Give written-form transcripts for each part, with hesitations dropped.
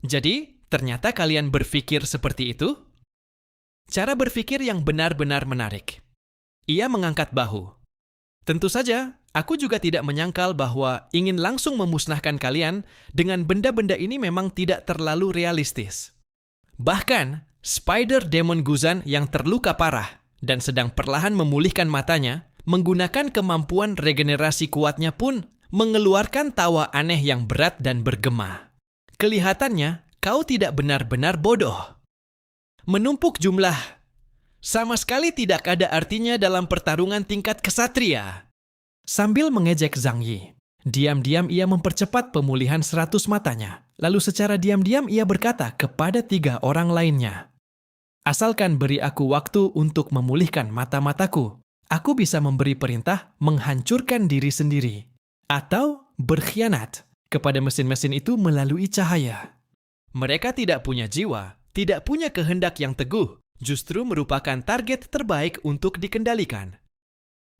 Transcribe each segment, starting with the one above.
Jadi, ternyata kalian berpikir seperti itu? Cara berpikir yang benar-benar menarik. Ia mengangkat bahu. Tentu saja, aku juga tidak menyangkal bahwa ingin langsung memusnahkan kalian dengan benda-benda ini memang tidak terlalu realistis. Bahkan, Spider Demon Guzan yang terluka parah dan sedang perlahan memulihkan matanya, menggunakan kemampuan regenerasi kuatnya pun mengeluarkan tawa aneh yang berat dan bergema. Kelihatannya, kau tidak benar-benar bodoh. Menumpuk jumlah sama sekali tidak ada artinya dalam pertarungan tingkat kesatria. Sambil mengejek Zhang Yi, diam-diam ia mempercepat pemulihan 100 matanya. Lalu secara diam-diam ia berkata kepada 3 orang lainnya, "Asalkan beri aku waktu untuk memulihkan mata-mataku, aku bisa memberi perintah menghancurkan diri sendiri atau berkhianat kepada mesin-mesin itu melalui cahaya." Mereka tidak punya jiwa, tidak punya kehendak yang teguh, justru merupakan target terbaik untuk dikendalikan.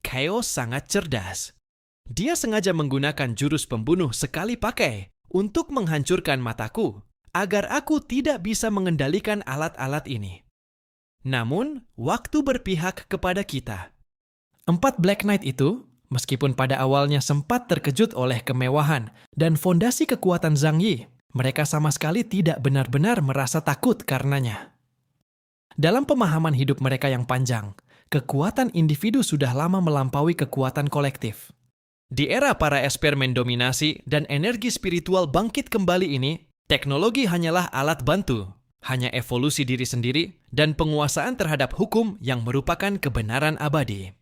Chaos sangat cerdas. Dia sengaja menggunakan jurus pembunuh sekali pakai untuk menghancurkan mataku, agar aku tidak bisa mengendalikan alat-alat ini. Namun, waktu berpihak kepada kita. 4 Black Knight itu, meskipun pada awalnya sempat terkejut oleh kemewahan dan fondasi kekuatan Zhang Yi, mereka sama sekali tidak benar-benar merasa takut karenanya. Dalam pemahaman hidup mereka yang panjang, kekuatan individu sudah lama melampaui kekuatan kolektif. Di era para eksperimen dominasi dan energi spiritual bangkit kembali ini, teknologi hanyalah alat bantu, hanya evolusi diri sendiri dan penguasaan terhadap hukum yang merupakan kebenaran abadi.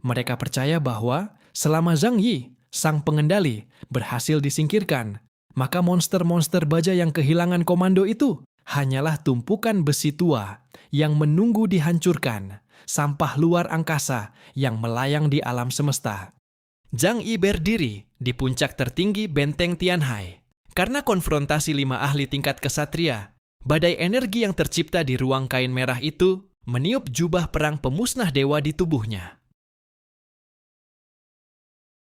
Mereka percaya bahwa selama Zhang Yi, sang pengendali, berhasil disingkirkan, maka monster-monster baja yang kehilangan komando itu hanyalah tumpukan besi tua yang menunggu dihancurkan, sampah luar angkasa yang melayang di alam semesta. Zhang Yi berdiri di puncak tertinggi benteng Tianhai. Karena konfrontasi 5 ahli tingkat kesatria, badai energi yang tercipta di ruang kain merah itu meniup jubah perang pemusnah dewa di tubuhnya.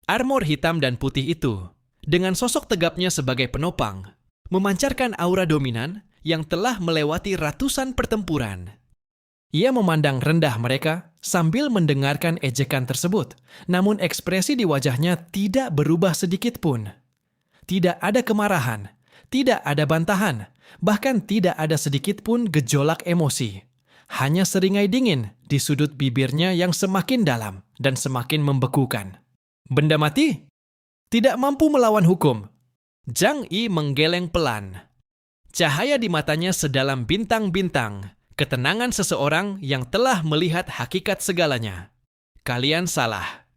Armor hitam dan putih itu, dengan sosok tegapnya sebagai penopang, memancarkan aura dominan yang telah melewati ratusan pertempuran. Ia memandang rendah mereka sambil mendengarkan ejekan tersebut, namun ekspresi di wajahnya tidak berubah sedikit pun. Tidak ada kemarahan, tidak ada bantahan, bahkan tidak ada sedikit pun gejolak emosi. Hanya seringai dingin di sudut bibirnya yang semakin dalam dan semakin membekukan. Benda mati? Tidak mampu melawan hukum. Zhang Yi menggeleng pelan. Cahaya di matanya sedalam bintang-bintang. Ketenangan seseorang yang telah melihat hakikat segalanya. Kalian salah.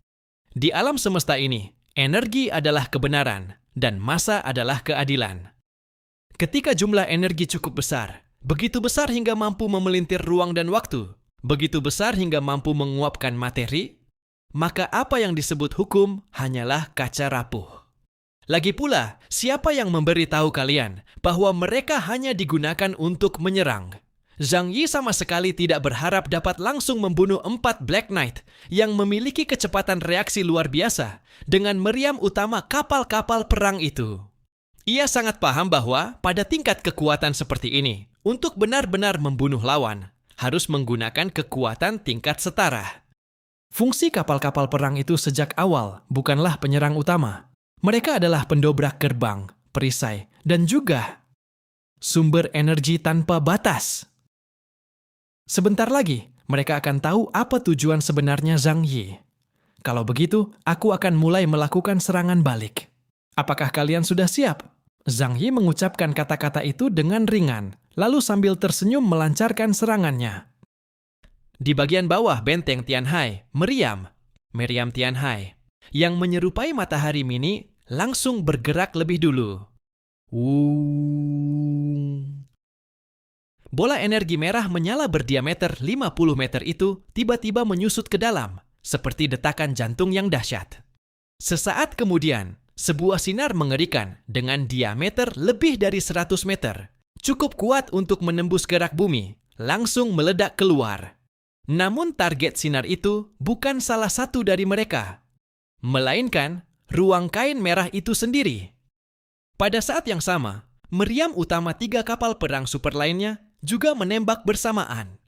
Di alam semesta ini, energi adalah kebenaran dan massa adalah keadilan. Ketika jumlah energi cukup besar, begitu besar hingga mampu memelintir ruang dan waktu, begitu besar hingga mampu menguapkan materi, maka apa yang disebut hukum hanyalah kaca rapuh. Lagi pula, siapa yang memberitahu kalian bahwa mereka hanya digunakan untuk menyerang? Zhang Yi sama sekali tidak berharap dapat langsung membunuh 4 Black Knight yang memiliki kecepatan reaksi luar biasa dengan meriam utama kapal-kapal perang itu. Ia sangat paham bahwa pada tingkat kekuatan seperti ini, untuk benar-benar membunuh lawan, harus menggunakan kekuatan tingkat setara. Fungsi kapal-kapal perang itu sejak awal bukanlah penyerang utama. Mereka adalah pendobrak gerbang, perisai, dan juga sumber energi tanpa batas. Sebentar lagi, mereka akan tahu apa tujuan sebenarnya Zhang Yi. Kalau begitu, aku akan mulai melakukan serangan balik. Apakah kalian sudah siap? Zhang Yi mengucapkan kata-kata itu dengan ringan, lalu sambil tersenyum melancarkan serangannya. Di bagian bawah benteng Tianhai, meriam Tianhai, yang menyerupai matahari mini langsung bergerak lebih dulu. Bola energi merah menyala berdiameter 50 meter itu tiba-tiba menyusut ke dalam, seperti detakan jantung yang dahsyat. Sesaat kemudian, sebuah sinar mengerikan dengan diameter lebih dari 100 meter, cukup kuat untuk menembus gerak bumi, langsung meledak keluar. Namun target sinar itu bukan salah satu dari mereka, melainkan ruang kain merah itu sendiri. Pada saat yang sama, meriam utama 3 kapal perang super lainnya juga menembak bersamaan.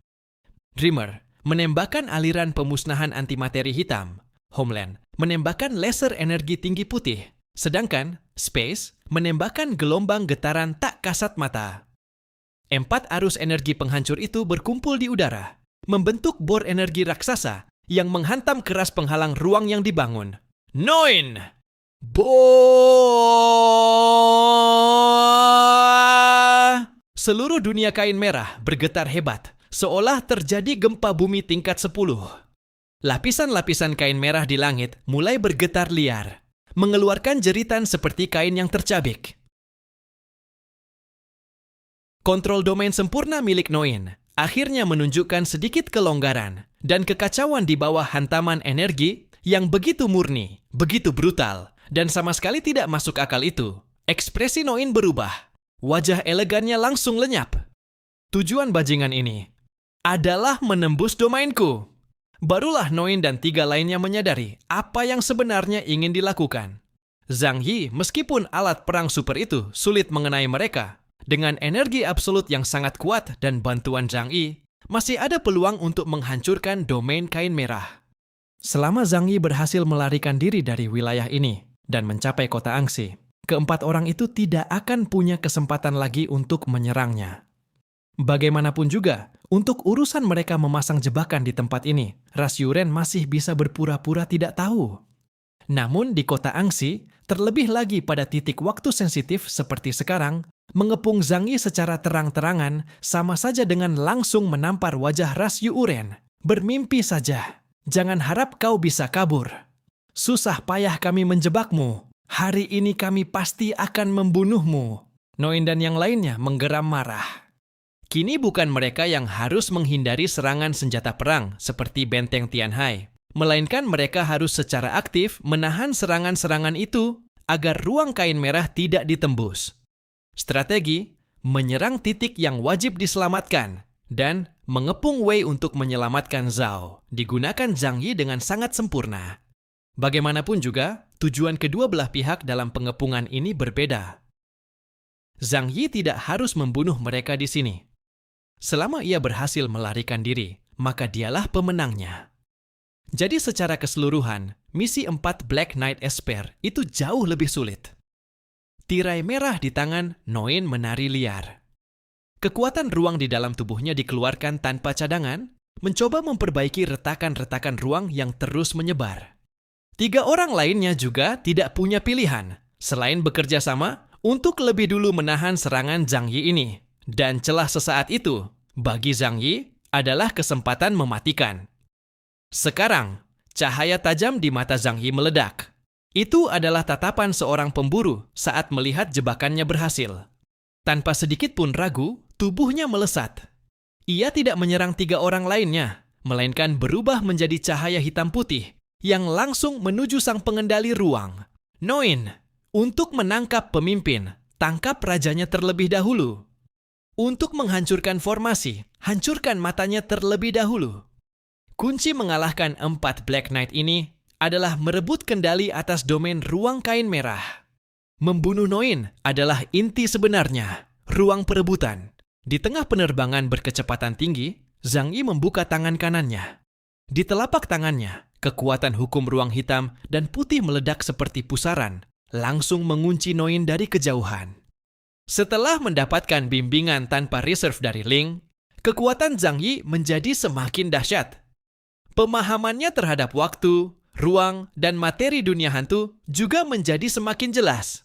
Dreamer menembakkan aliran pemusnahan antimateri hitam. Homeland menembakkan laser energi tinggi putih. Sedangkan Space menembakkan gelombang getaran tak kasat mata. 4 arus energi penghancur itu berkumpul di udara, membentuk bor energi raksasa yang menghantam keras penghalang ruang yang dibangun. Noin! Seluruh dunia kain merah bergetar hebat, seolah terjadi gempa bumi tingkat 10. Lapisan-lapisan kain merah di langit mulai bergetar liar, mengeluarkan jeritan seperti kain yang tercabik. Kontrol domain sempurna milik Noin akhirnya menunjukkan sedikit kelonggaran dan kekacauan di bawah hantaman energi yang begitu murni, begitu brutal, dan sama sekali tidak masuk akal itu. Ekspresi Noin berubah. Wajah elegannya langsung lenyap. Tujuan bajingan ini adalah menembus domainku. Barulah Noin dan 3 lainnya menyadari apa yang sebenarnya ingin dilakukan. Zhang Yi, meskipun alat perang super itu sulit mengenai mereka, dengan energi absolut yang sangat kuat dan bantuan Zhang Yi, masih ada peluang untuk menghancurkan domain kain merah. Selama Zhang Yi berhasil melarikan diri dari wilayah ini dan mencapai kota Angxi, keempat orang itu tidak akan punya kesempatan lagi untuk menyerangnya. Bagaimanapun juga, untuk urusan mereka memasang jebakan di tempat ini, ras Yuren masih bisa berpura-pura tidak tahu. Namun di kota Angxi, terlebih lagi pada titik waktu sensitif seperti sekarang, mengepung Zhang Yi secara terang-terangan sama saja dengan langsung menampar wajah ras Yuren. Bermimpi saja, jangan harap kau bisa kabur. Susah payah kami menjebakmu. Hari ini kami pasti akan membunuhmu. Noin dan yang lainnya menggeram marah. Kini bukan mereka yang harus menghindari serangan senjata perang seperti benteng Tianhai, melainkan mereka harus secara aktif menahan serangan-serangan itu agar ruang kain merah tidak ditembus. Strategi menyerang titik yang wajib diselamatkan dan mengepung Wei untuk menyelamatkan Zhao digunakan Zhang Yi dengan sangat sempurna. Bagaimanapun juga, tujuan kedua belah pihak dalam pengepungan ini berbeda. Zhang Yi tidak harus membunuh mereka di sini. Selama ia berhasil melarikan diri, maka dialah pemenangnya. Jadi secara keseluruhan, misi 4 Black Knight Esper itu jauh lebih sulit. Tirai merah di tangan Noin menari liar. Kekuatan ruang di dalam tubuhnya dikeluarkan tanpa cadangan, mencoba memperbaiki retakan-retakan ruang yang terus menyebar. 3 orang lainnya juga tidak punya pilihan, selain bekerja sama untuk lebih dulu menahan serangan Zhang Yi ini. Dan celah sesaat itu, bagi Zhang Yi, adalah kesempatan mematikan. Sekarang, cahaya tajam di mata Zhang Yi meledak. Itu adalah tatapan seorang pemburu saat melihat jebakannya berhasil. Tanpa sedikit pun ragu, tubuhnya melesat. Ia tidak menyerang 3 orang lainnya, melainkan berubah menjadi cahaya hitam putih yang langsung menuju sang pengendali ruang. Noin, untuk menangkap pemimpin, tangkap rajanya terlebih dahulu. Untuk menghancurkan formasi, hancurkan matanya terlebih dahulu. Kunci mengalahkan 4 Black Knight ini adalah merebut kendali atas domain ruang kain merah. Membunuh Noin adalah inti sebenarnya, ruang perebutan. Di tengah penerbangan berkecepatan tinggi, Zhang Yi membuka tangan kanannya. Di telapak tangannya, kekuatan hukum ruang hitam dan putih meledak seperti pusaran, langsung mengunci Noin dari kejauhan. Setelah mendapatkan bimbingan tanpa reserve dari Ling, kekuatan Zhang Yi menjadi semakin dahsyat. Pemahamannya terhadap waktu, ruang, dan materi dunia hantu juga menjadi semakin jelas.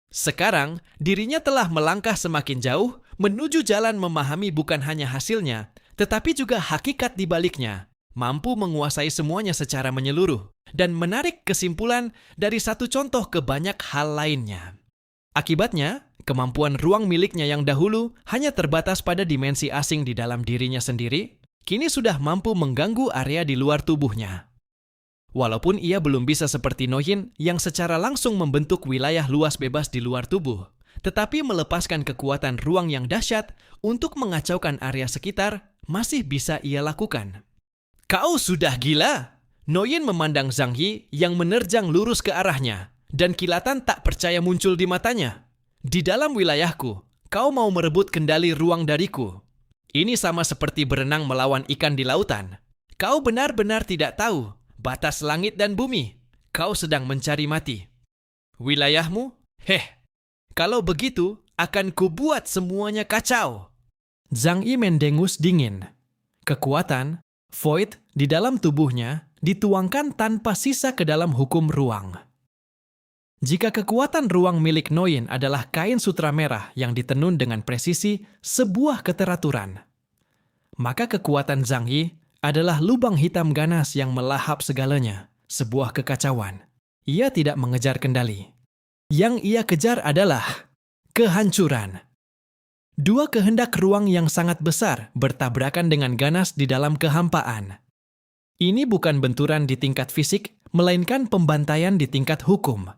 Sekarang, dirinya telah melangkah semakin jauh menuju jalan memahami bukan hanya hasilnya, tetapi juga hakikat di baliknya, mampu menguasai semuanya secara menyeluruh, dan menarik kesimpulan dari satu contoh ke banyak hal lainnya. Akibatnya, kemampuan ruang miliknya yang dahulu hanya terbatas pada dimensi asing di dalam dirinya sendiri, kini sudah mampu mengganggu area di luar tubuhnya. Walaupun ia belum bisa seperti Noin yang secara langsung membentuk wilayah luas bebas di luar tubuh, tetapi melepaskan kekuatan ruang yang dahsyat untuk mengacaukan area sekitar masih bisa ia lakukan. Kau sudah gila? Noin memandang Zhang Yi yang menerjang lurus ke arahnya, dan kilatan tak percaya muncul di matanya. Di dalam wilayahku, kau mau merebut kendali ruang dariku. Ini sama seperti berenang melawan ikan di lautan. Kau benar-benar tidak tahu batas langit dan bumi. Kau sedang mencari mati. Wilayahmu? Kalau begitu, akan kubuat semuanya kacau. Zhang Yi mendengus dingin. Kekuatan, void, di dalam tubuhnya dituangkan tanpa sisa ke dalam hukum ruang. Jika kekuatan ruang milik Noyin adalah kain sutra merah yang ditenun dengan presisi sebuah keteraturan, maka kekuatan Zhang Yi adalah lubang hitam ganas yang melahap segalanya, sebuah kekacauan. Ia tidak mengejar kendali. Yang ia kejar adalah kehancuran. Dua kehendak ruang yang sangat besar bertabrakan dengan ganas di dalam kehampaan. Ini bukan benturan di tingkat fisik, melainkan pembantaian di tingkat hukum.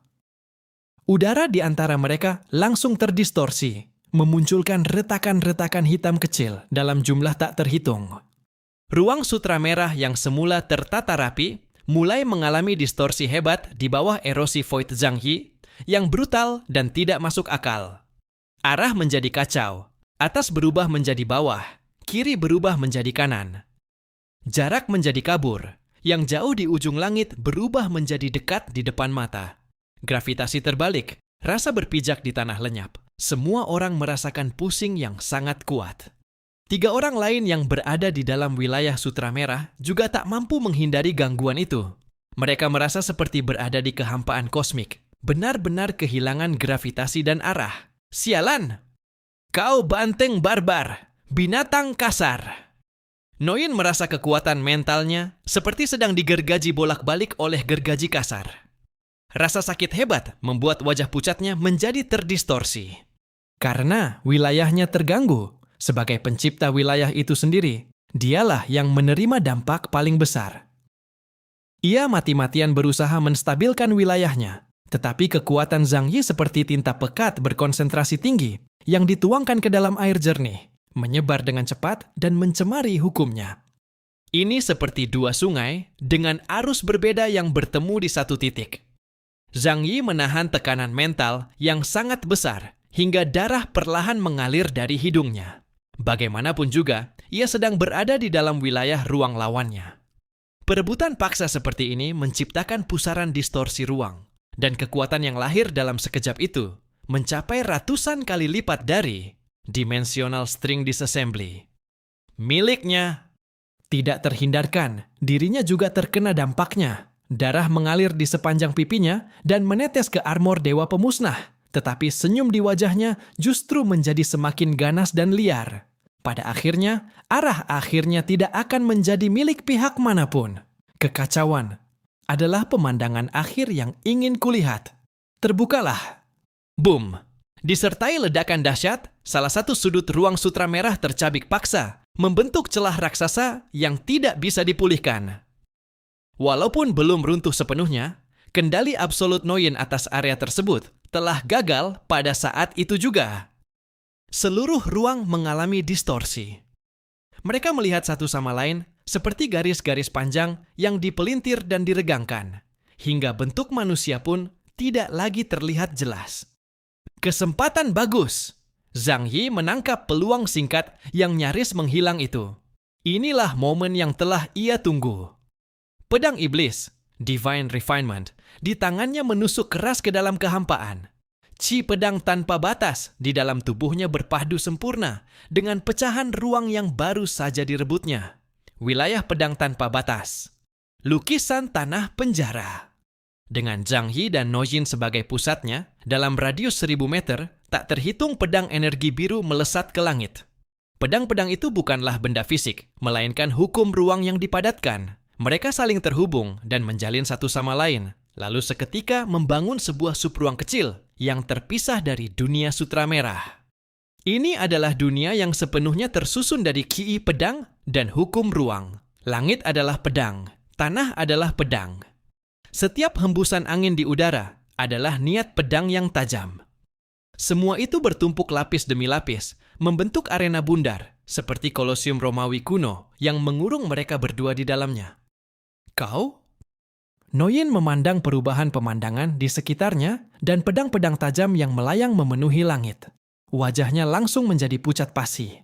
Udara di antara mereka langsung terdistorsi, memunculkan retakan-retakan hitam kecil dalam jumlah tak terhitung. Ruang sutra merah yang semula tertata rapi mulai mengalami distorsi hebat di bawah erosi void Zhang Yi yang brutal dan tidak masuk akal. Arah menjadi kacau, atas berubah menjadi bawah, kiri berubah menjadi kanan. Jarak menjadi kabur, yang jauh di ujung langit berubah menjadi dekat di depan mata. Gravitasi terbalik, rasa berpijak di tanah lenyap. Semua orang merasakan pusing yang sangat kuat. 3 orang lain yang berada di dalam wilayah sutra merah juga tak mampu menghindari gangguan itu. Mereka merasa seperti berada di kehampaan kosmik, benar-benar kehilangan gravitasi dan arah. Sialan! Kau banteng barbar, binatang kasar. Noyin merasa kekuatan mentalnya seperti sedang digergaji bolak-balik oleh gergaji kasar. Rasa sakit hebat membuat wajah pucatnya menjadi terdistorsi. Karena wilayahnya terganggu, sebagai pencipta wilayah itu sendiri, dialah yang menerima dampak paling besar. Ia mati-matian berusaha menstabilkan wilayahnya, tetapi kekuatan Zhang Yi seperti tinta pekat berkonsentrasi tinggi yang dituangkan ke dalam air jernih, menyebar dengan cepat dan mencemari hukumnya. Ini seperti 2 sungai dengan arus berbeda yang bertemu di satu titik. Zhang Yi menahan tekanan mental yang sangat besar hingga darah perlahan mengalir dari hidungnya. Bagaimanapun juga, ia sedang berada di dalam wilayah ruang lawannya. Perebutan paksa seperti ini menciptakan pusaran distorsi ruang, dan kekuatan yang lahir dalam sekejap itu mencapai ratusan kali lipat dari dimensional string disassembly. Miliknya tidak terhindarkan, dirinya juga terkena dampaknya. Darah mengalir di sepanjang pipinya dan menetes ke armor dewa pemusnah, tetapi senyum di wajahnya justru menjadi semakin ganas dan liar. Pada akhirnya, arah akhirnya tidak akan menjadi milik pihak manapun. Kekacauan adalah pemandangan akhir yang ingin kulihat. Terbukalah. Boom! Disertai ledakan dahsyat, salah satu sudut ruang sutra merah tercabik paksa, membentuk celah raksasa yang tidak bisa dipulihkan. Walaupun belum runtuh sepenuhnya, kendali absolut Noyin atas area tersebut telah gagal pada saat itu juga. Seluruh ruang mengalami distorsi. Mereka melihat satu sama lain seperti garis-garis panjang yang dipelintir dan diregangkan, hingga bentuk manusia pun tidak lagi terlihat jelas. Kesempatan bagus! Zhang Yi menangkap peluang singkat yang nyaris menghilang itu. Inilah momen yang telah ia tunggu. Pedang iblis, Divine Refinement, di tangannya menusuk keras ke dalam kehampaan. Chi pedang tanpa batas di dalam tubuhnya berpadu sempurna dengan pecahan ruang yang baru saja direbutnya. Wilayah pedang tanpa batas. Lukisan tanah penjara. Dengan Zhang Yi dan Nojin sebagai pusatnya, dalam radius 1000 meter, tak terhitung pedang energi biru melesat ke langit. Pedang-pedang itu bukanlah benda fisik, melainkan hukum ruang yang dipadatkan. Mereka saling terhubung dan menjalin satu sama lain, lalu seketika membangun sebuah subruang kecil yang terpisah dari dunia sutra merah. Ini adalah dunia yang sepenuhnya tersusun dari ki pedang dan hukum ruang. Langit adalah pedang, tanah adalah pedang. Setiap hembusan angin di udara adalah niat pedang yang tajam. Semua itu bertumpuk lapis demi lapis, membentuk arena bundar, seperti Kolosium Romawi kuno yang mengurung mereka berdua di dalamnya. Kau? Noyin memandang perubahan pemandangan di sekitarnya dan pedang-pedang tajam yang melayang memenuhi langit. Wajahnya langsung menjadi pucat pasi.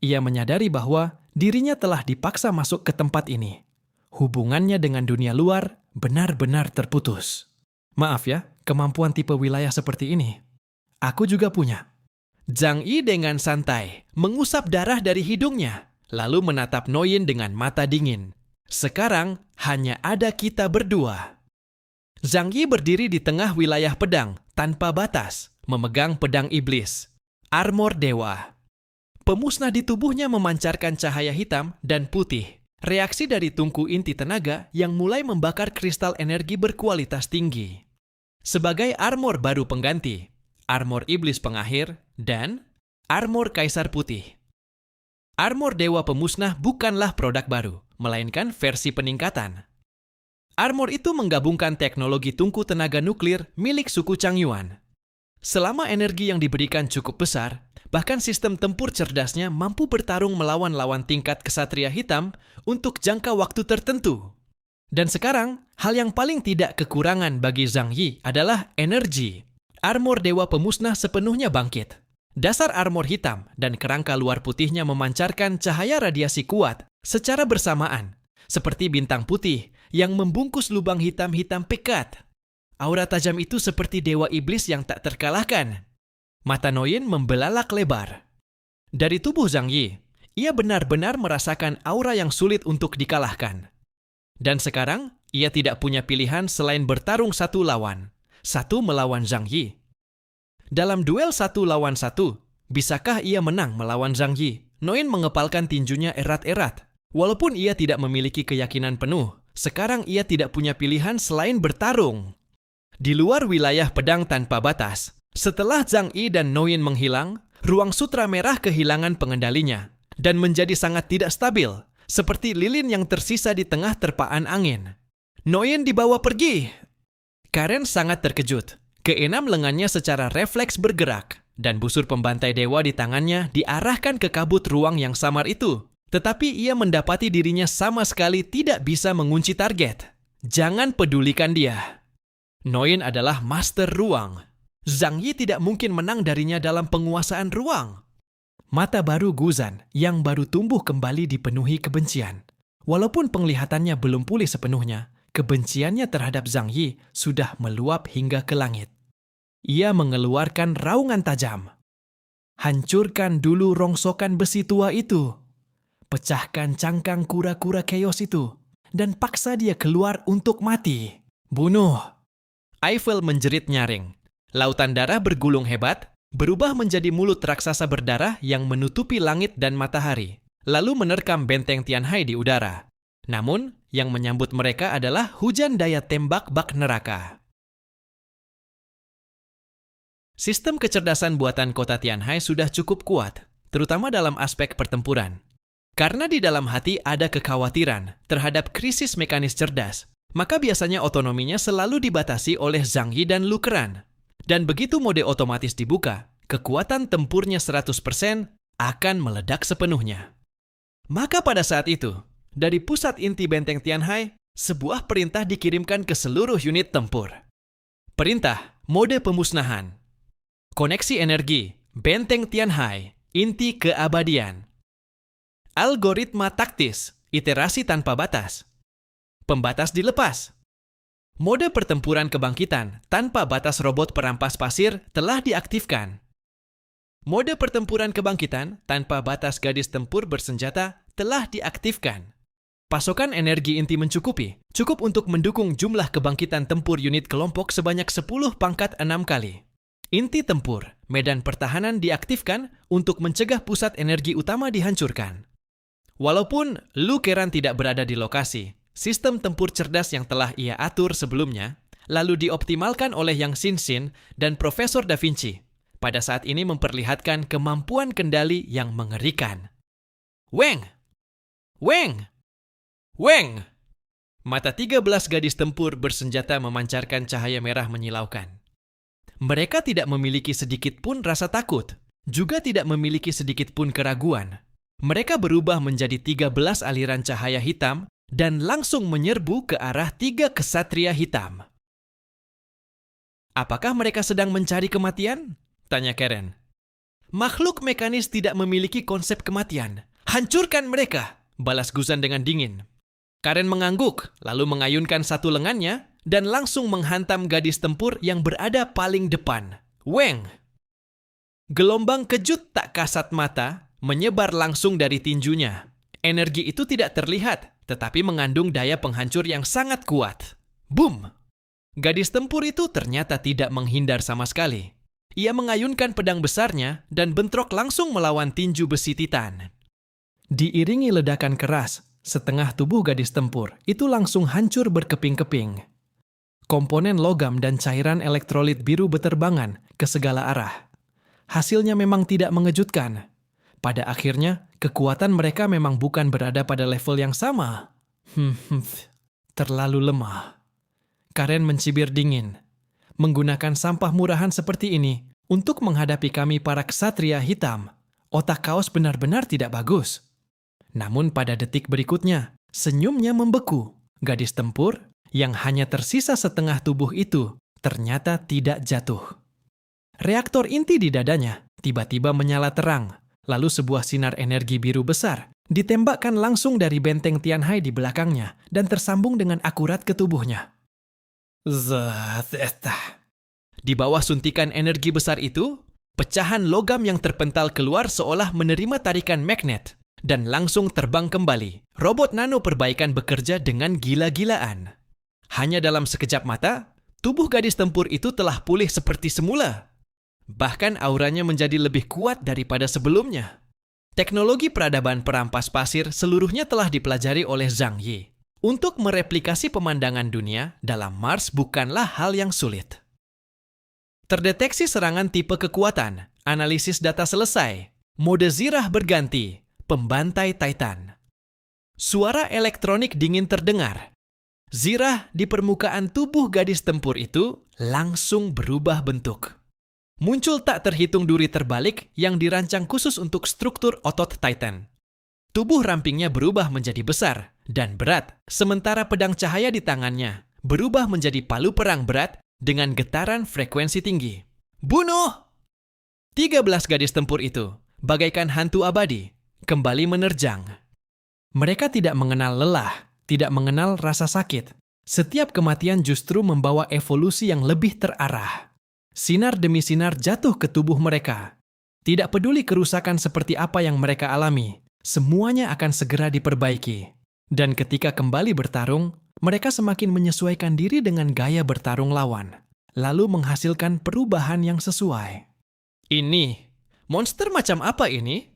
Ia menyadari bahwa dirinya telah dipaksa masuk ke tempat ini. Hubungannya dengan dunia luar benar-benar terputus. Maaf ya, kemampuan tipe wilayah seperti ini. Aku juga punya. Zhang Yi dengan santai mengusap darah dari hidungnya, lalu menatap Noyin dengan mata dingin. Sekarang hanya ada kita berdua. Zhang Yi berdiri di tengah wilayah pedang tanpa batas, memegang pedang iblis, armor dewa. Pemusnah di tubuhnya memancarkan cahaya hitam dan putih, reaksi dari tungku inti tenaga yang mulai membakar kristal energi berkualitas tinggi. Sebagai armor baru pengganti, armor iblis pengakhir, dan armor kaisar putih. Armor dewa pemusnah bukanlah produk baru, melainkan versi peningkatan. Armor itu menggabungkan teknologi tungku tenaga nuklir milik suku Changyuan. Selama energi yang diberikan cukup besar, bahkan sistem tempur cerdasnya mampu bertarung melawan lawan tingkat kesatria hitam untuk jangka waktu tertentu. Dan sekarang, hal yang paling tidak kekurangan bagi Zhang Yi adalah energi. Armor dewa pemusnah sepenuhnya bangkit. Dasar armor hitam dan kerangka luar putihnya memancarkan cahaya radiasi kuat secara bersamaan, seperti bintang putih yang membungkus lubang hitam-hitam pekat. Aura tajam itu seperti dewa iblis yang tak terkalahkan. Mata Noyin membelalak lebar. Dari tubuh Zhang Yi, ia benar-benar merasakan aura yang sulit untuk dikalahkan. Dan sekarang, ia tidak punya pilihan selain bertarung satu melawan Zhang Yi. Dalam duel 1 lawan 1, bisakah ia menang melawan Zhang Yi? Noyin mengepalkan tinjunya erat-erat. Walaupun ia tidak memiliki keyakinan penuh, sekarang ia tidak punya pilihan selain bertarung. Di luar wilayah pedang tanpa batas, setelah Zhang Yi dan Noyin menghilang, ruang sutra merah kehilangan pengendalinya dan menjadi sangat tidak stabil, seperti lilin yang tersisa di tengah terpaan angin. Noyin dibawa pergi. Karen sangat terkejut. Keenam lengannya secara refleks bergerak, dan busur pembantai dewa di tangannya diarahkan ke kabut ruang yang samar itu. Tetapi ia mendapati dirinya sama sekali tidak bisa mengunci target. Jangan pedulikan dia. Noyin adalah master ruang. Zhang Yi tidak mungkin menang darinya dalam penguasaan ruang. Mata baru Guzan yang baru tumbuh kembali dipenuhi kebencian. Walaupun penglihatannya belum pulih sepenuhnya, kebenciannya terhadap Zhang Yi sudah meluap hingga ke langit. Ia mengeluarkan raungan tajam. Hancurkan dulu rongsokan besi tua itu. Pecahkan cangkang kura-kura chaos itu. Dan paksa dia keluar untuk mati. Bunuh. Eiffel menjerit nyaring. Lautan darah bergulung hebat, berubah menjadi mulut raksasa berdarah yang menutupi langit dan matahari, lalu menerkam benteng Tianhai di udara. Namun, yang menyambut mereka adalah hujan daya tembak bak neraka. Sistem kecerdasan buatan kota Tianhai sudah cukup kuat, terutama dalam aspek pertempuran. Karena di dalam hati ada kekhawatiran terhadap krisis mekanis cerdas, maka biasanya otonominya selalu dibatasi oleh Zhang Yi dan Lu Keran. Dan begitu mode otomatis dibuka, kekuatan tempurnya 100% akan meledak sepenuhnya. Maka pada saat itu, dari pusat inti benteng Tianhai, sebuah perintah dikirimkan ke seluruh unit tempur. Perintah, mode pemusnahan. Koneksi energi, benteng Tianhai, inti keabadian. Algoritma taktis, iterasi tanpa batas. Pembatas dilepas. Mode pertempuran kebangkitan tanpa batas robot perampas pasir telah diaktifkan. Mode pertempuran kebangkitan tanpa batas gadis tempur bersenjata telah diaktifkan. Pasokan energi inti mencukupi, cukup untuk mendukung jumlah kebangkitan tempur unit kelompok sebanyak 10 pangkat 6 kali. Inti tempur, medan pertahanan diaktifkan untuk mencegah pusat energi utama dihancurkan. Walaupun Lu Keran tidak berada di lokasi, sistem tempur cerdas yang telah ia atur sebelumnya, lalu dioptimalkan oleh Yang Xin dan Profesor Da Vinci, pada saat ini memperlihatkan kemampuan kendali yang mengerikan. Weng! Weng! Weng! Mata 13 gadis tempur bersenjata memancarkan cahaya merah menyilaukan. Mereka tidak memiliki sedikit pun rasa takut, juga tidak memiliki sedikit pun keraguan. Mereka berubah menjadi 13 aliran cahaya hitam dan langsung menyerbu ke arah 3 kesatria hitam. "Apakah mereka sedang mencari kematian?" tanya Karen. "Makhluk mekanis tidak memiliki konsep kematian. Hancurkan mereka!" balas Guzan dengan dingin. Karen mengangguk, lalu mengayunkan satu lengannya dan langsung menghantam gadis tempur yang berada paling depan. Weng! Gelombang kejut tak kasat mata menyebar langsung dari tinjunya. Energi itu tidak terlihat, tetapi mengandung daya penghancur yang sangat kuat. Boom! Gadis tempur itu ternyata tidak menghindar sama sekali. Ia mengayunkan pedang besarnya dan bentrok langsung melawan tinju besi Titan. Diiringi ledakan keras, setengah tubuh gadis tempur itu langsung hancur berkeping-keping. Komponen logam dan cairan elektrolit biru beterbangan ke segala arah. Hasilnya memang tidak mengejutkan. Pada akhirnya, kekuatan mereka memang bukan berada pada level yang sama. Terlalu lemah. Karen mencibir dingin. Menggunakan sampah murahan seperti ini untuk menghadapi kami para ksatria hitam, otak kaos benar-benar tidak bagus. Namun pada detik berikutnya, senyumnya membeku. Gadis tempur yang hanya tersisa setengah tubuh itu ternyata tidak jatuh. Reaktor inti di dadanya tiba-tiba menyala terang, lalu sebuah sinar energi biru besar ditembakkan langsung dari benteng Tianhai di belakangnya dan tersambung dengan akurat ke tubuhnya. Di bawah suntikan energi besar itu, pecahan logam yang terpental keluar seolah menerima tarikan magnet dan langsung terbang kembali. Robot nano perbaikan bekerja dengan gila-gilaan. Hanya dalam sekejap mata, tubuh gadis tempur itu telah pulih seperti semula. Bahkan auranya menjadi lebih kuat daripada sebelumnya. Teknologi peradaban perampas pasir seluruhnya telah dipelajari oleh Zhang Yi. Untuk mereplikasi pemandangan dunia dalam Mars bukanlah hal yang sulit. Terdeteksi serangan tipe kekuatan, analisis data selesai, mode zirah berganti, pembantai Titan. Suara elektronik dingin terdengar. Zirah di permukaan tubuh gadis tempur itu langsung berubah bentuk. Muncul tak terhitung duri terbalik yang dirancang khusus untuk struktur otot Titan. Tubuh rampingnya berubah menjadi besar dan berat, sementara pedang cahaya di tangannya berubah menjadi palu perang berat dengan getaran frekuensi tinggi. Bunuh! 13 gadis tempur itu, bagaikan hantu abadi, kembali menerjang. Mereka tidak mengenal lelah, tidak mengenal rasa sakit. Setiap kematian justru membawa evolusi yang lebih terarah. Sinar demi sinar jatuh ke tubuh mereka. Tidak peduli kerusakan seperti apa yang mereka alami, semuanya akan segera diperbaiki. Dan ketika kembali bertarung, mereka semakin menyesuaikan diri dengan gaya bertarung lawan, lalu menghasilkan perubahan yang sesuai. Ini, monster macam apa ini?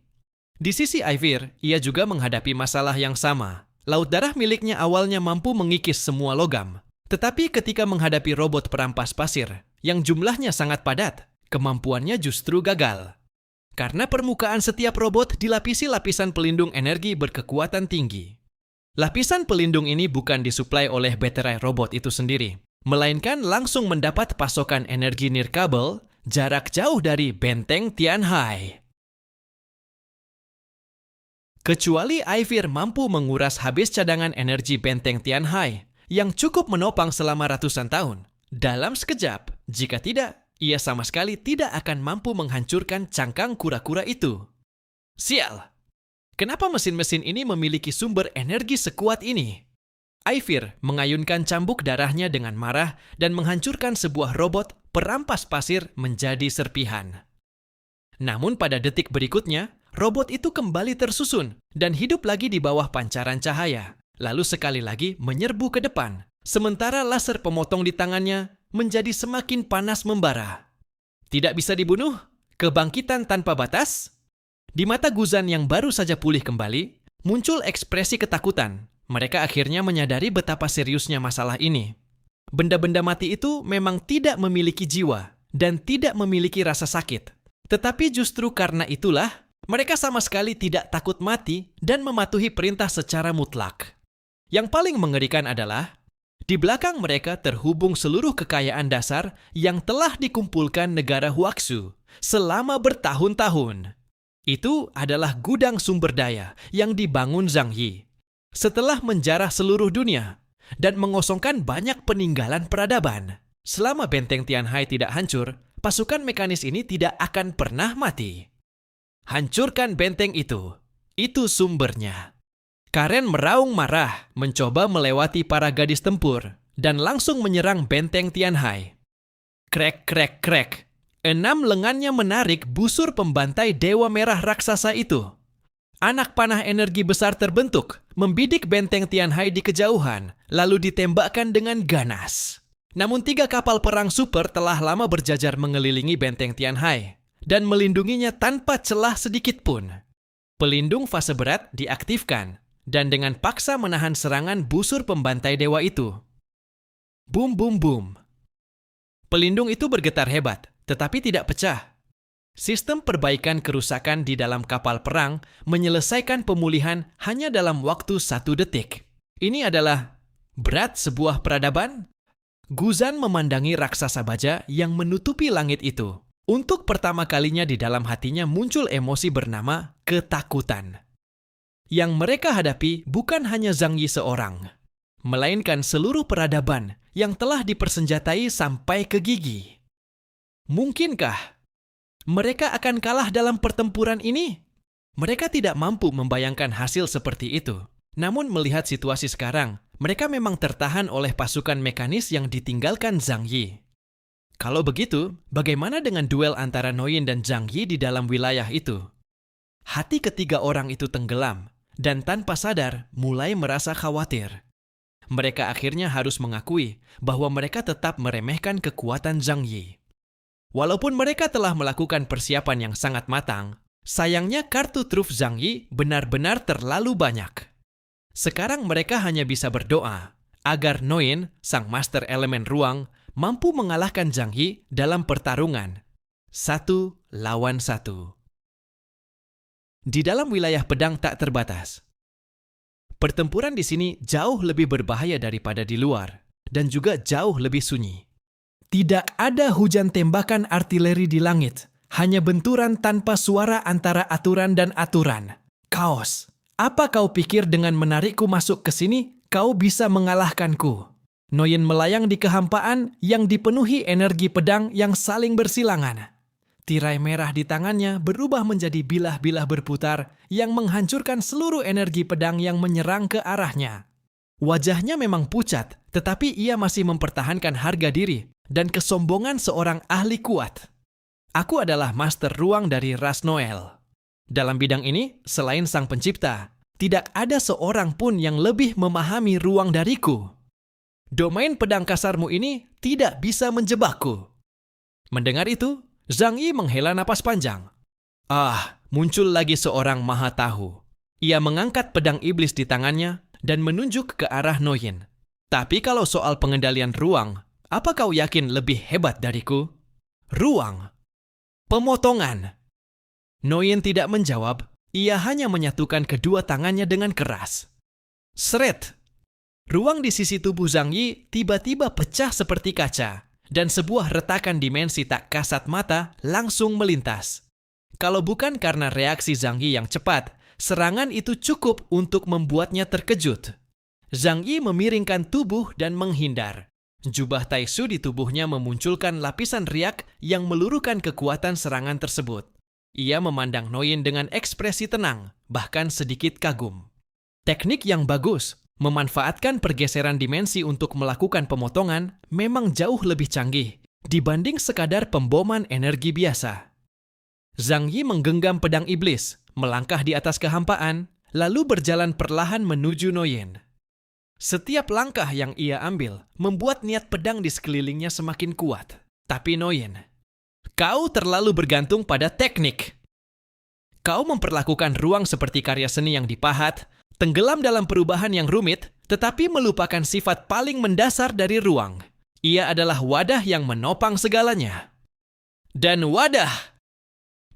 Di sisi Aivir, ia juga menghadapi masalah yang sama. Laut darah miliknya awalnya mampu mengikis semua logam. Tetapi ketika menghadapi robot perampas pasir, yang jumlahnya sangat padat, kemampuannya justru gagal. Karena permukaan setiap robot dilapisi lapisan pelindung energi berkekuatan tinggi. Lapisan pelindung ini bukan disuplai oleh baterai robot itu sendiri, melainkan langsung mendapat pasokan energi nirkabel jarak jauh dari benteng Tianhai. Kecuali Aivir mampu menguras habis cadangan energi benteng Tianhai yang cukup menopang selama ratusan tahun. Dalam sekejap, jika tidak, ia sama sekali tidak akan mampu menghancurkan cangkang kura-kura itu. Sial! Kenapa mesin-mesin ini memiliki sumber energi sekuat ini? Aivir mengayunkan cambuk darahnya dengan marah dan menghancurkan sebuah robot perampas pasir menjadi serpihan. Namun pada detik berikutnya, robot itu kembali tersusun dan hidup lagi di bawah pancaran cahaya, lalu sekali lagi menyerbu ke depan, sementara laser pemotong di tangannya menjadi semakin panas membara. Tidak bisa dibunuh? Kebangkitan tanpa batas? Di mata Guzan yang baru saja pulih kembali, muncul ekspresi ketakutan. Mereka akhirnya menyadari betapa seriusnya masalah ini. Benda-benda mati itu memang tidak memiliki jiwa dan tidak memiliki rasa sakit. Tetapi justru karena itulah, mereka sama sekali tidak takut mati dan mematuhi perintah secara mutlak. Yang paling mengerikan adalah, di belakang mereka terhubung seluruh kekayaan dasar yang telah dikumpulkan negara Huaxu selama bertahun-tahun. Itu adalah gudang sumber daya yang dibangun Zhang Yi. setelah menjarah seluruh dunia dan mengosongkan banyak peninggalan peradaban. Selama benteng Tianhai tidak hancur, pasukan mekanis ini tidak akan pernah mati. Hancurkan benteng itu. Itu sumbernya. Karen meraung marah, mencoba melewati para gadis tempur, dan langsung menyerang benteng Tianhai. Krek, krek, krek. 6 lengannya menarik busur pembantai Dewa Merah raksasa itu. Anak panah energi besar terbentuk, membidik benteng Tianhai di kejauhan, lalu ditembakkan dengan ganas. Namun 3 kapal perang super telah lama berjajar mengelilingi benteng Tianhai dan melindunginya tanpa celah sedikit pun. Pelindung fase berat diaktifkan dan dengan paksa menahan serangan busur pembantai dewa itu. Boom, boom, boom. Pelindung itu bergetar hebat, tetapi tidak pecah. Sistem perbaikan kerusakan di dalam kapal perang menyelesaikan pemulihan hanya dalam waktu 1 detik. Ini adalah berat sebuah peradaban. Guzan memandangi raksasa baja yang menutupi langit itu. Untuk pertama kalinya di dalam hatinya muncul emosi bernama ketakutan. Yang mereka hadapi bukan hanya Zhang Yi seorang, melainkan seluruh peradaban yang telah dipersenjatai sampai ke gigi. Mungkinkah mereka akan kalah dalam pertempuran ini? Mereka tidak mampu membayangkan hasil seperti itu. Namun melihat situasi sekarang, mereka memang tertahan oleh pasukan mekanis yang ditinggalkan Zhang Yi. Kalau begitu, bagaimana dengan duel antara Noyin dan Zhang Yi di dalam wilayah itu? Hati ketiga orang itu tenggelam, dan tanpa sadar mulai merasa khawatir. Mereka akhirnya harus mengakui bahwa mereka tetap meremehkan kekuatan Zhang Yi. Walaupun mereka telah melakukan persiapan yang sangat matang, sayangnya kartu truf Zhang Yi benar-benar terlalu banyak. Sekarang mereka hanya bisa berdoa agar Noyin, sang master elemen ruang, mampu mengalahkan Zhang Yi dalam pertarungan 1 lawan 1. Di dalam wilayah pedang tak terbatas. Pertempuran di sini jauh lebih berbahaya daripada di luar, dan juga jauh lebih sunyi. Tidak ada hujan tembakan artileri di langit, hanya benturan tanpa suara antara aturan dan aturan. Kaos, apa kau pikir dengan menarikku masuk ke sini, kau bisa mengalahkanku? Noyin melayang di kehampaan yang dipenuhi energi pedang yang saling bersilangan. Tirai merah di tangannya berubah menjadi bilah-bilah berputar yang menghancurkan seluruh energi pedang yang menyerang ke arahnya. Wajahnya memang pucat, tetapi ia masih mempertahankan harga diri dan kesombongan seorang ahli kuat. Aku adalah master ruang dari ras Noel. Dalam bidang ini, selain sang pencipta, tidak ada seorang pun yang lebih memahami ruang dariku. Domain pedang kasarmu ini tidak bisa menjebakku. Mendengar itu, Zhang Yi menghela napas panjang. Muncul lagi seorang maha tahu. Ia mengangkat pedang iblis di tangannya dan menunjuk ke arah Noyin. Tapi kalau soal pengendalian ruang, apa kau yakin lebih hebat dariku? Ruang. Pemotongan. Noyin tidak menjawab, ia hanya menyatukan kedua tangannya dengan keras. Seret. Ruang di sisi tubuh Zhang Yi tiba-tiba pecah seperti kaca. Dan sebuah retakan dimensi tak kasat mata langsung melintas. Kalau bukan karena reaksi Zhang Yi yang cepat, serangan itu cukup untuk membuatnya terkejut. Zhang Yi memiringkan tubuh dan menghindar. Jubah Taisu di tubuhnya memunculkan lapisan riak yang meluruhkan kekuatan serangan tersebut. Ia memandang Noyin dengan ekspresi tenang, bahkan sedikit kagum. Teknik yang bagus. Memanfaatkan pergeseran dimensi untuk melakukan pemotongan memang jauh lebih canggih dibanding sekadar pemboman energi biasa. Zhang Yi menggenggam pedang iblis, melangkah di atas kehampaan, lalu berjalan perlahan menuju Noyin. Setiap langkah yang ia ambil membuat niat pedang di sekelilingnya semakin kuat. Tapi Noyin, kau terlalu bergantung pada teknik. Kau memperlakukan ruang seperti karya seni yang dipahat, tenggelam dalam perubahan yang rumit, tetapi melupakan sifat paling mendasar dari ruang. Ia adalah wadah yang menopang segalanya. Dan wadah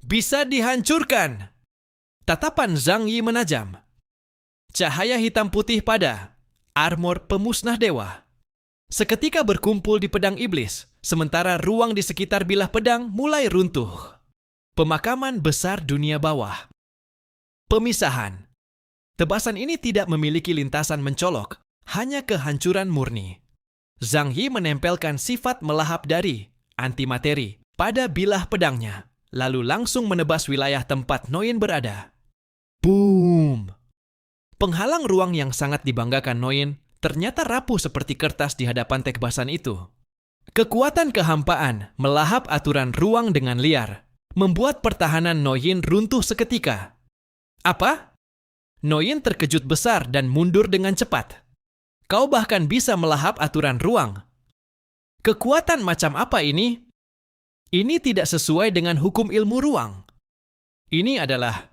bisa dihancurkan. Tatapan Zhang Yi menajam. Cahaya hitam putih pada armor pemusnah dewa. Seketika berkumpul di pedang iblis, sementara ruang di sekitar bilah pedang mulai runtuh. Pemakaman besar dunia bawah. Pemisahan. Tebasan ini tidak memiliki lintasan mencolok, hanya kehancuran murni. Zhang Yi menempelkan sifat melahap dari antimateri pada bilah pedangnya, lalu langsung menebas wilayah tempat Noyin berada. Boom! Penghalang ruang yang sangat dibanggakan Noyin ternyata rapuh seperti kertas di hadapan tebasan itu. Kekuatan kehampaan melahap aturan ruang dengan liar, membuat pertahanan Noyin runtuh seketika. Apa? Noyin terkejut besar dan mundur dengan cepat. Kau bahkan bisa melahap aturan ruang. Kekuatan macam apa ini? Ini tidak sesuai dengan hukum ilmu ruang. Ini adalah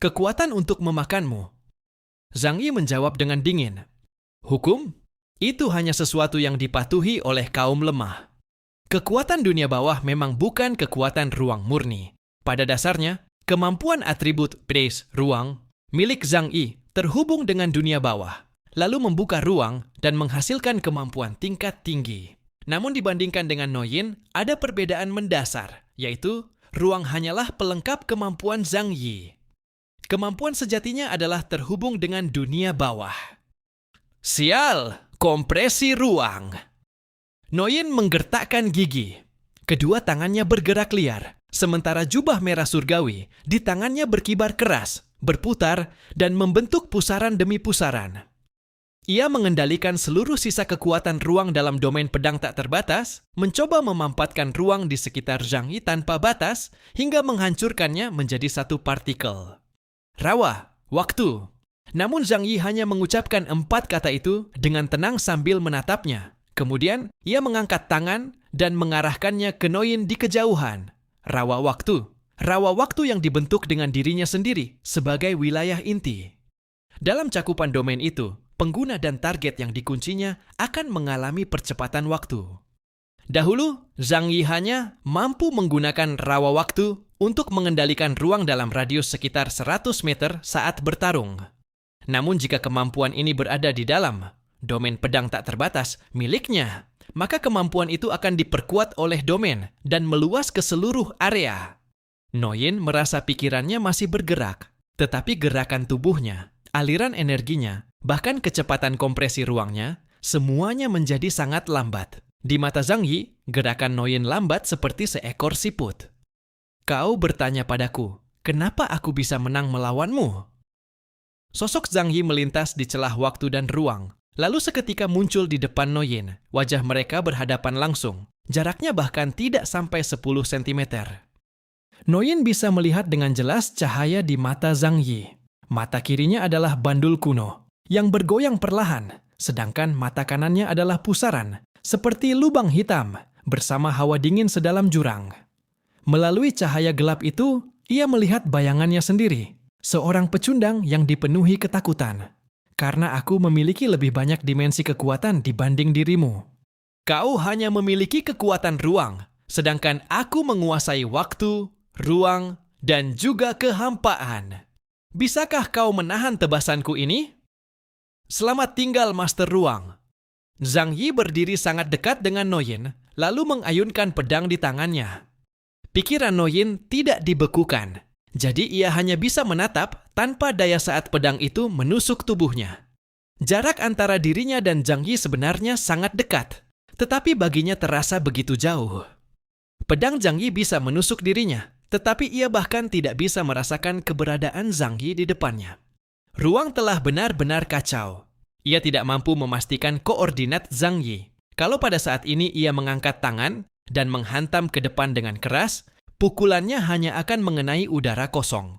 kekuatan untuk memakanmu. Zhang Yi menjawab dengan dingin. Hukum? Itu hanya sesuatu yang dipatuhi oleh kaum lemah. Kekuatan dunia bawah memang bukan kekuatan ruang murni. Pada dasarnya, kemampuan atribut base ruang milik Zhang Yi terhubung dengan dunia bawah, lalu membuka ruang dan menghasilkan kemampuan tingkat tinggi. Namun dibandingkan dengan Noyin, ada perbedaan mendasar, yaitu ruang hanyalah pelengkap kemampuan Zhang Yi. Kemampuan sejatinya adalah terhubung dengan dunia bawah. Sial, kompresi ruang. Noyin menggertakkan gigi. Kedua tangannya bergerak liar, sementara jubah merah surgawi di tangannya berkibar keras, berputar, dan membentuk pusaran demi pusaran. Ia mengendalikan seluruh sisa kekuatan ruang dalam domain pedang tak terbatas, mencoba memampatkan ruang di sekitar Zhang Yi tanpa batas, hingga menghancurkannya menjadi satu partikel. Rawa, waktu. Namun Zhang Yi hanya mengucapkan 4 kata itu dengan tenang sambil menatapnya. Kemudian, ia mengangkat tangan dan mengarahkannya ke Noyin di kejauhan. Rawa waktu. Rawa waktu yang dibentuk dengan dirinya sendiri sebagai wilayah inti. Dalam cakupan domain itu, pengguna dan target yang dikuncinya akan mengalami percepatan waktu. Dahulu, Zhang Yi hanya mampu menggunakan rawa waktu untuk mengendalikan ruang dalam radius sekitar 100 meter saat bertarung. Namun jika kemampuan ini berada di dalam domain pedang tak terbatas miliknya, maka kemampuan itu akan diperkuat oleh domain dan meluas ke seluruh area. Noyin merasa pikirannya masih bergerak, tetapi gerakan tubuhnya, aliran energinya, bahkan kecepatan kompresi ruangnya, semuanya menjadi sangat lambat. Di mata Zhang Yi, gerakan Noyin lambat seperti seekor siput. Kau bertanya padaku, kenapa aku bisa menang melawanmu? Sosok Zhang Yi melintas di celah waktu dan ruang, lalu seketika muncul di depan Noyin. Wajah mereka berhadapan langsung, jaraknya bahkan tidak sampai 10 cm. Noyin bisa melihat dengan jelas cahaya di mata Zhang Yi. Mata kirinya adalah bandul kuno, yang bergoyang perlahan, sedangkan mata kanannya adalah pusaran, seperti lubang hitam, bersama hawa dingin sedalam jurang. Melalui cahaya gelap itu, ia melihat bayangannya sendiri, seorang pecundang yang dipenuhi ketakutan. Karena aku memiliki lebih banyak dimensi kekuatan dibanding dirimu. Kau hanya memiliki kekuatan ruang, sedangkan aku menguasai waktu, ruang, dan juga kehampaan. Bisakah kau menahan tebasanku ini? Selamat tinggal, Master Ruang. Zhang Yi berdiri sangat dekat dengan Noyin, lalu mengayunkan pedang di tangannya. Pikiran Noyin tidak dibekukan, jadi ia hanya bisa menatap tanpa daya saat pedang itu menusuk tubuhnya. Jarak antara dirinya dan Zhang Yi sebenarnya sangat dekat, tetapi baginya terasa begitu jauh. Pedang Zhang Yi bisa menusuk dirinya, tetapi ia bahkan tidak bisa merasakan keberadaan Zhang Yi di depannya. Ruang telah benar-benar kacau. Ia tidak mampu memastikan koordinat Zhang Yi. Kalau pada saat ini ia mengangkat tangan dan menghantam ke depan dengan keras, pukulannya hanya akan mengenai udara kosong.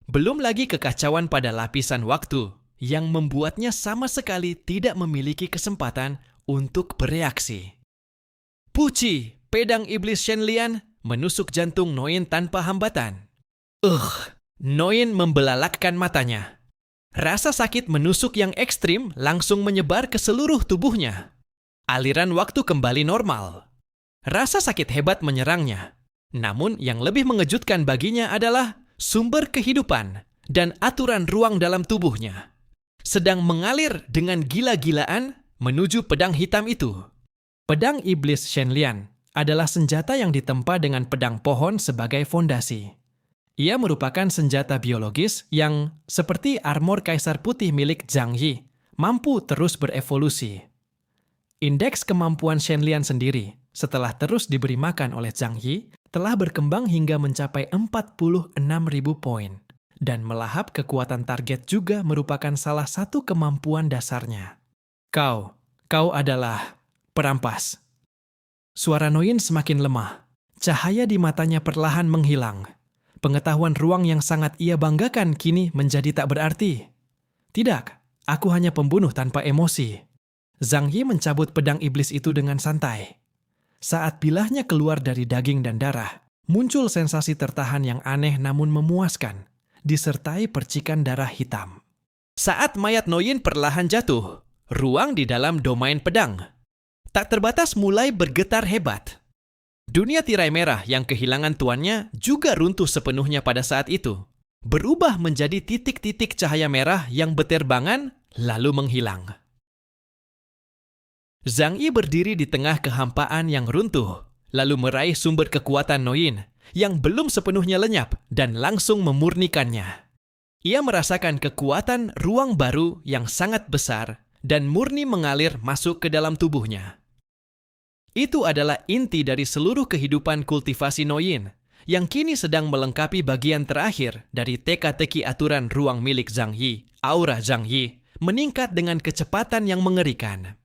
Belum lagi kekacauan pada lapisan waktu yang membuatnya sama sekali tidak memiliki kesempatan untuk bereaksi. Puci, pedang iblis Shenlian, menusuk jantung Noyin tanpa hambatan. Noyin membelalakkan matanya. Rasa sakit menusuk yang ekstrim langsung menyebar ke seluruh tubuhnya. Aliran waktu kembali normal. Rasa sakit hebat menyerangnya. Namun yang lebih mengejutkan baginya adalah sumber kehidupan dan aturan ruang dalam tubuhnya sedang mengalir dengan gila-gilaan menuju pedang hitam itu. Pedang iblis Shenlian adalah senjata yang ditempa dengan pedang pohon sebagai fondasi. Ia merupakan senjata biologis yang, seperti armor Kaisar Putih milik Zhang Yi, mampu terus berevolusi. Indeks kemampuan Shenlian sendiri, setelah terus diberi makan oleh Zhang Yi, telah berkembang hingga mencapai 46.000 poin. Dan melahap kekuatan target juga merupakan salah satu kemampuan dasarnya. Kau adalah perampas. Suara Noyin semakin lemah. Cahaya di matanya perlahan menghilang. Pengetahuan ruang yang sangat ia banggakan kini menjadi tak berarti. Tidak, aku hanya pembunuh tanpa emosi. Zhang Yi mencabut pedang iblis itu dengan santai. Saat bilahnya keluar dari daging dan darah, muncul sensasi tertahan yang aneh namun memuaskan, disertai percikan darah hitam. Saat mayat Noyin perlahan jatuh, ruang di dalam domain pedang tak terbatas mulai bergetar hebat. Dunia tirai merah yang kehilangan tuannya juga runtuh sepenuhnya pada saat itu, berubah menjadi titik-titik cahaya merah yang beterbangan lalu menghilang. Zhang Yi berdiri di tengah kehampaan yang runtuh, lalu meraih sumber kekuatan Noyin yang belum sepenuhnya lenyap dan langsung memurnikannya. Ia merasakan kekuatan ruang baru yang sangat besar dan murni mengalir masuk ke dalam tubuhnya. Itu adalah inti dari seluruh kehidupan kultivasi Noyin, yang kini sedang melengkapi bagian terakhir dari teka-teki aturan ruang milik Zhang Yi. Aura Zhang Yi meningkat dengan kecepatan yang mengerikan.